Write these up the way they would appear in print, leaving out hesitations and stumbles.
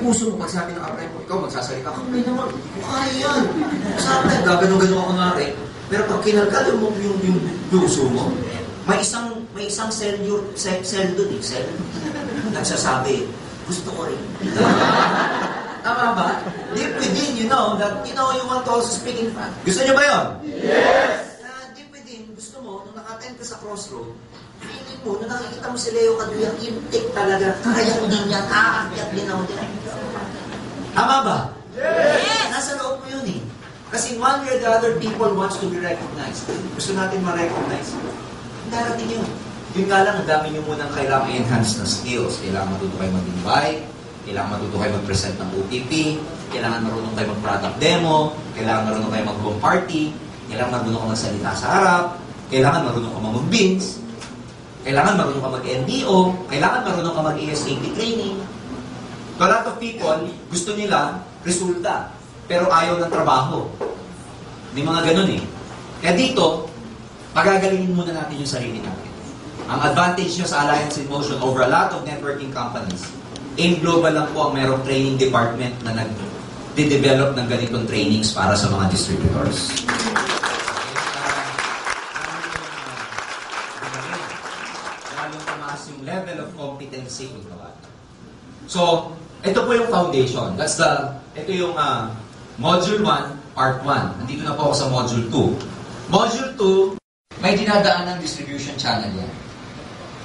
puso mo, pag sabi ng apply mo, ikaw magsasalita ka, may naman, kaya yan. Sa apply, gagano-gano ako nga rin. Pero pag kinalkal mo yung puso mo, may isang cell doon eh, nagsasabi, gusto ko rin. Tama ba? Deep within, you know you want to also speak in front. Gusto niyo ba yun? Yes! Deep within, gusto mo, nung naka-attend ka sa crossroad, feeling mo, nung nakikita mo si Leo Caduyang, intik talaga, kayang din yan, aakyat din ako din. Tama ba? Yes! Nasa loob mo yun eh. Kasi one way or the other, people wants to be recognized. Gusto natin ma-recognize. Darating yun. Yun nga lang, ang dami nyo munang kailangan i-enhance na skills. Kailangan matuto kayo mag-invite, kailangan matuto kayo mag-present ng OTP, kailangan marunong kayo mag-product demo, kailangan marunong kayo mag-home party, kailangan marunong kayo magsalita sa harap, kailangan marunong kayo mag-beans, kailangan marunong kayo mag-NDO, kailangan marunong kayo mag-ASAP training. So, a lot of people, gusto nila resulta, pero ayaw ng trabaho. May mga ganun eh. Kaya dito, pagagalingin muna natin yung sarili natin. Ang advantage nyo sa Alliance in Motion over a lot of networking companies, AIM Global lang po ang merong training department na nag-develop ng ganitong trainings para sa mga distributors. Lalong tumaas yung level of competency kung tawagin. So, ito po yung foundation. Ito yung Module 1, Part 1. Nandito na po ako sa Module 2. Module 2, may dinadaan ng distribution channel yan.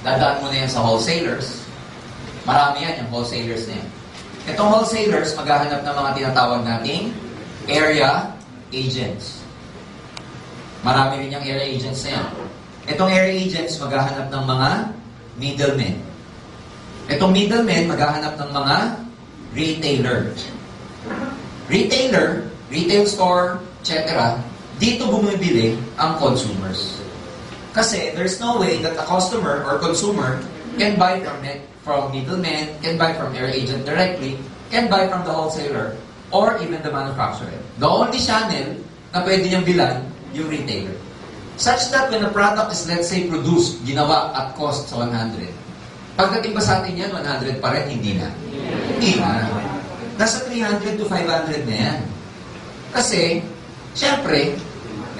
Dadaan mo na yan sa wholesalers. Marami yan, yung wholesalers na yan. Itong wholesalers, maghahanap ng mga tinatawag nating area agents. Marami rin yung area agents na yan. Itong area agents, maghahanap ng mga middlemen. Itong middlemen, maghahanap ng mga retailer. Retailer, retail store, etc. Dito bumibili ang consumers. Kasi there's no way that a customer or consumer can buy from middlemen, can buy from area agent directly, can buy from the wholesaler, or even the manufacturer. The only channel na pwede niyang bilan, yung retailer. Such that when a product is, let's say, produced, ginawa at cost sa 100, pagdating ba sa atin yan, 100 pa rin, hindi na. Hindi na. Nasa 300 to 500 na yan. Kasi, syempre,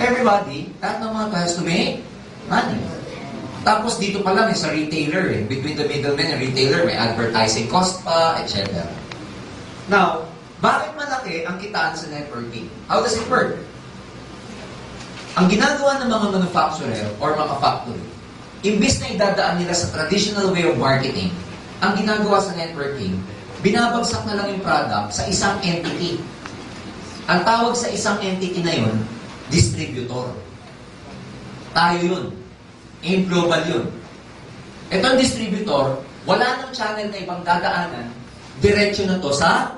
everybody, lahat ng mga has to make money. Tapos dito pa lang sa retailer between the middleman and retailer, may advertising cost pa, etc. Now, bakit malaki ang kitaan sa networking? How does it work? Ang ginagawa ng mga manufacturer or mga factory, imbis na idadaan nila sa traditional way of marketing, ang ginagawa sa networking, binabagsak na lang yung product sa isang entity. Ang tawag sa isang entity na yun, distributor. Tayo yun. AIM Global yun. Itong distributor, wala nang channel na ibang dadaanan, diretso na to sa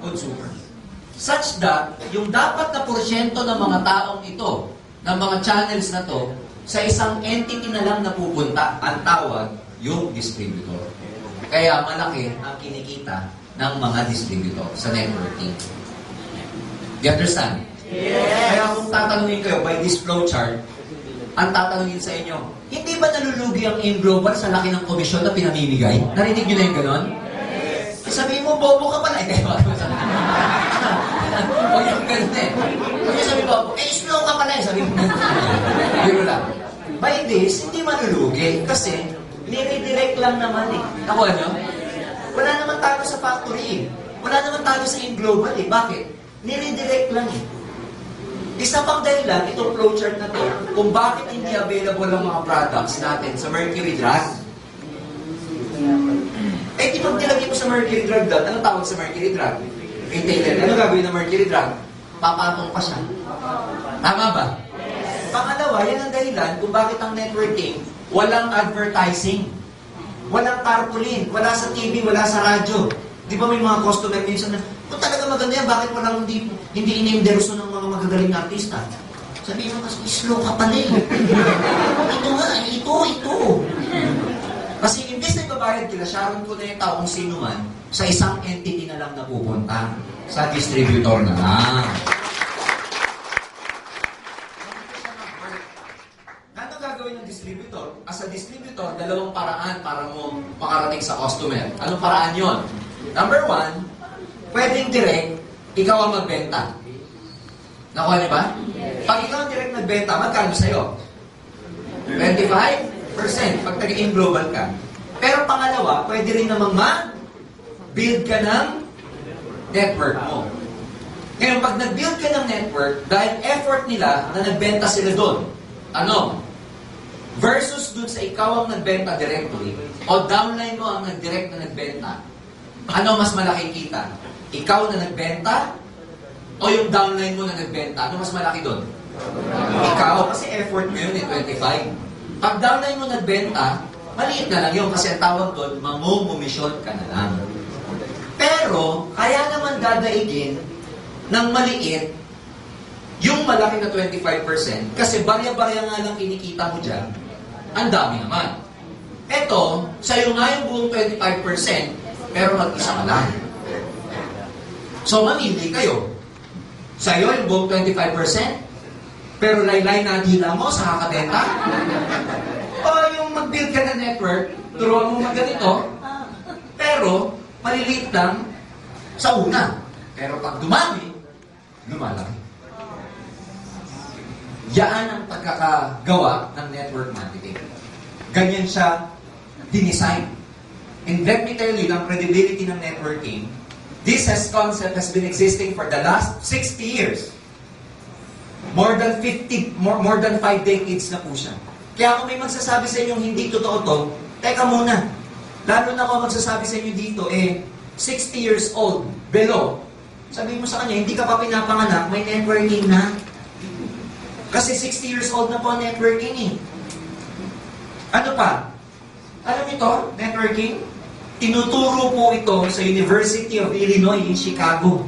consumer. Such that, yung dapat na porsyento ng mga taong ito, ng mga channels na to, sa isang entity na lang napupunta, ang tawag, yung distributor. Kaya malaki ang kinikita ng mga distributor sa networking. You understand? Yes. Kaya kung tatanungin kayo by this flowchart, ang tatanungin sa inyo, hindi ba nalulugi ang AIM Global sa laki ng komisyon na pinamimigay? Narinig nyo na yung gano'n? Yes. Sabihin mo, bobo ka pala. Hindi, wag mo sabihin. Huwag yung gano'n eh. Huwag yung sabihin bobo, slow ka pala. Sabihin mo. Biro lang. By this, hindi malulugi. Kasi, nire-direct lang naman eh. Nakuha nyo? Wala naman tayo sa factory eh. Wala naman tayo sa AIM Global eh. Bakit? Nire-direct lang eh. Isa pang dahilan, itong flowchart na to, kung bakit hindi available ang mga products natin sa Mercury Drug. Eh, di pag nilagay mo sa Mercury Drug doon, anong tawag sa Mercury Drug? Retailer. Ano gagawin ng Mercury Drug? Papatong pa siya. Tama ba? Pangalawa, yan ang dahilan kung bakit ang networking, walang advertising. Walang tarpaulin. Wala sa TV, wala sa radyo. Di ba may mga customer minsan na, kung talaga maganda yan, bakit walang hindi in-endorso ng mga magagaling na artista? Sabihin mo kasi, slow ka pala eh. Ito nga, ito. Kasi imbes na ibabayad kila, Sharon ko na yung taong sino man, sa isang entity na lang napupunta, sa distributor na lang. Ano gagawin ng distributor? As a distributor, dalawang paraan para mo makarating sa customer. Anong paraan yon? Number one, pwedeng direct, ikaw ang magbenta. Nakuha niyo ba? Pag ikaw ang direct nagbenta, magkano sa'yo? 25%. Pag taga-in global ka. Pero pangalawa, pwede rin namang ma-build ka ng network mo. Ngayon, pag nag-build ka ng network, dahil effort nila na nagbenta sila doon, ano? Versus dun sa ikaw ang nagbenta directly, o downline mo ang nag-direct na nagbenta, ano mas malaki kita? Ikaw na nagbenta, o yung downline mo na nagbenta? Ano mas malaki doon? Ikaw, kasi effort mo yun 25. Pag downline mo nagbenta, maliit na lang yun kasi ang tawag doon, mamumisyon ka na lang. Pero, kaya naman dadaigin ng maliit yung malaki na 25% kasi barya-barya nga lang kinikita mo dyan, ang dami naman. Eto, sa'yo nga yung buong 25% pero mag-isa ka lang. So, mamili kayo. Sa'yo yung buong 25% pero laylay na dila mo sa kakabenta. O yung mag-build ka na network, turuan mo magganito, pero maliliit lang sa una. Pero pag dumami, lumalaki. Yan ang pagkakagawa ng network marketing. Ganyan siya dinesign. And let me tell you, ang credibility ng networking, this concept has been existing for the last 60 years. More than 5 decades na po siya. Kaya kung may magsasabi sa inyong hindi totoo to, teka muna. Lalo na kung magsasabi sa inyo dito, 60 years old, below. Sabihin mo sa kanya, hindi ka pa pinapanganak, may networking na. Kasi 60 years old na po ang networking eh. Ano pa? Alam niyo to, networking? Tinuturo po ito sa University of Illinois in Chicago.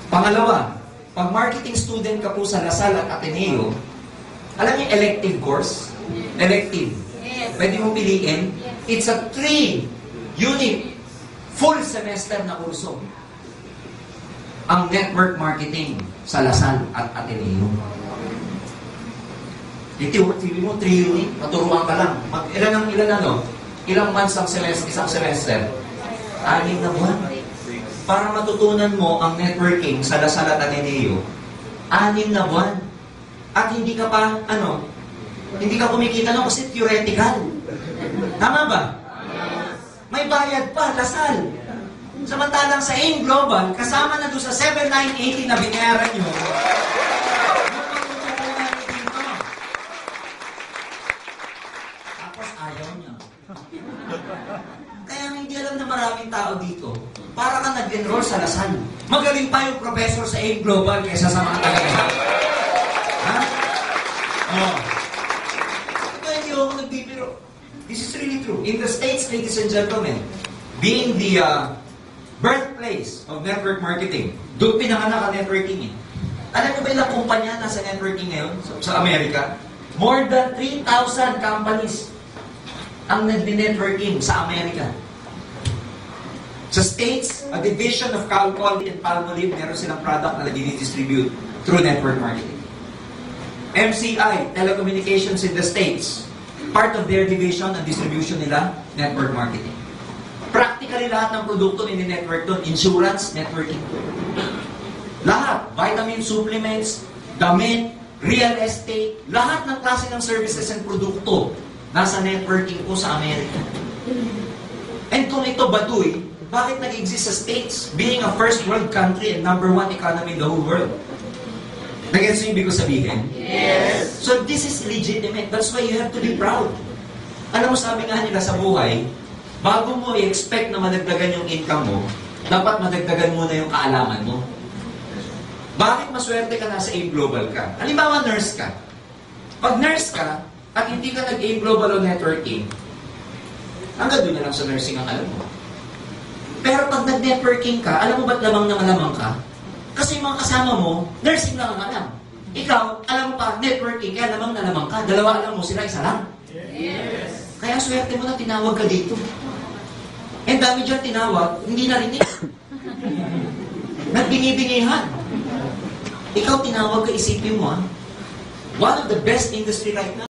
Pangalawa, pag marketing student ka po sa Lasal at Ateneo, alam niyo elective course? Elective. Pwede mo piliin. It's a 3-unit full semester na kurso. Ang network marketing sa Lasal at Ateneo. Sabi mo, 3 unit, maturuan ka lang. Ilang months ang semester, isang semester? 6 na buwan. Para matutunan mo ang networking sa Lasal at Ateneo, 6 na buwan. At hindi ka pa, hindi ka kumikita kasi theoretical. Tama ba? May bayad pa, Lasal. Samantalang sa AIM Global, kasama na doon sa 7,980 na binayaran nyo, tapos ayaw niya. Kaya hindi alam na maraming tao dito, para ka nag-enroll sa Lasal. Magaling pa yung professor sa AIM Global kaysa sa mga taga-Lasal. Ha? Oh. Kaya hindi ako nagbibiro. This is really true. In the States, ladies and gentlemen, being the birthplace of network marketing, doon pinanganak ang networking eh. Alam niyo ba ilang kumpanya nasa networking ngayon sa Amerika? More than 3,000 companies ang nag-networking sa Amerika. Sa States, a division of Calpol and Palmolive, meron silang product na nag-distribute through network marketing. MCI, Telecommunications in the States, part of their division and distribution nila, network marketing. Practically lahat ng produkto ni-network doon, insurance, networking. Lahat, vitamin supplements, damit, real estate, lahat ng klase ng services and produkto nasa networking po sa Amerika. And kung ito baduy, bakit nag-exist sa States? Being a first world country and number 1 economy in the whole world. Nag-gets yung ibig ko sabihin? Yes! So this is legitimate. That's why you have to be proud. Alam mo, sabi nga nila sa buhay, bago mo i-expect na madagdagan yung income mo, dapat madagdagan mo na yung kaalaman mo. Bakit maswerte ka na sa AIM Global ka? Halimbawa, nurse ka. Pag nurse ka, at hindi ka nag-AIM Global o networking, hanggang doon na lang sa nursing ang alam mo. Pero pag nag-networking ka, alam mo ba't lamang na malamang ka? Kasi yung mga kasama mo, nursing lang ang alam. Ikaw, alam mo pa, networking, kaya lamang na lamang ka. Dalawa alam mo, sila isa lang. Yes. Kaya swerte mo na tinawag ka dito. And dami dyan tinawag, hindi narinig. Nagbingi-bingihan. Ikaw tinawag ka, isipin mo One of the best industry right now,